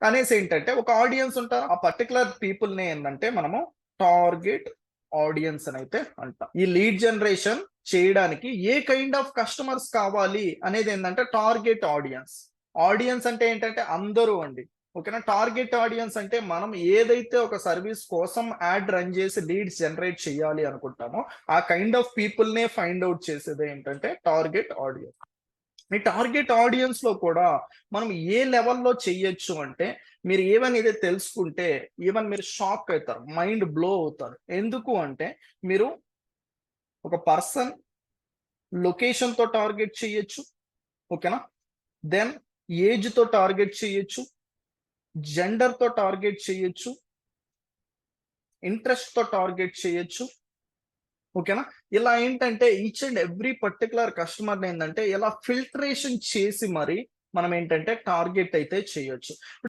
అనేసి ఏంటంటే ఒక ఆడియన్స్ ఉంటారు. ఆ పర్టిక్యులర్ పీపుల్‌ని ఏందంటే మనము టార్గెట్ ఆడియన్స్ అనైతే అంటాం. ఈ లీడ్ జనరేషన్ చేయడానికి ఏ కైండ్ ఆఫ్ కస్టమర్స్ కావాలి అనేది ఏందంటే టార్గెట్ ఆడియన్స్. ఆడియన్స్ అంటే ఏంటంటే అందరూ అండి. ఓకేనా? టార్గెట్ ఆడియన్స్ అంటే మనం ఏదైతే ఒక సర్విస్ కోసం యాడ్ రన్ చేసి లీడ్స్ జనరేట్ చేయాలి అనుకుంటామో, ఆ కైండ్ ఆఫ్ పీపుల్‌నే ఫైండ్ ఔట్ చేసేది ఏంటంటే టార్గెట్ ఆడియన్స్. ఈ టార్గెట్ ఆడియన్స్‌లో కూడా మనం ఏ లెవెల్‌లో చెయ్యొచ్చు అంటే, మీరు ఈవెన్ ఇది తెలుసుకుంటే ఈవెన్ మీరు షాక్ అయితారు. మైండ్ బ్లో అవుతారు. ఎందుకు అంటే, మీరు ఒక పర్సన్ లొకేషన్‌తో టార్గెట్ చేయొచ్చు. ఓకేనా? దెన్ ఏజ్‌తో టార్గెట్ చేయొచ్చు. జెండర్‌తో టార్గెట్ చేయొచ్చు. ఇంట్రెస్ట్‌తో టార్గెట్ చేయొచ్చు. ఓకేనా? ఇలా ఏంటంటే ఈచ్ అండ్ ఎవ్రీ పర్టిక్యులర్ కస్టమర్‌ని ఏందంటే ఇలా ఫిల్టరేషన్ చేసి మరి మనం ఏంటంటే టార్గెట్ అయితే చేయొచ్చు.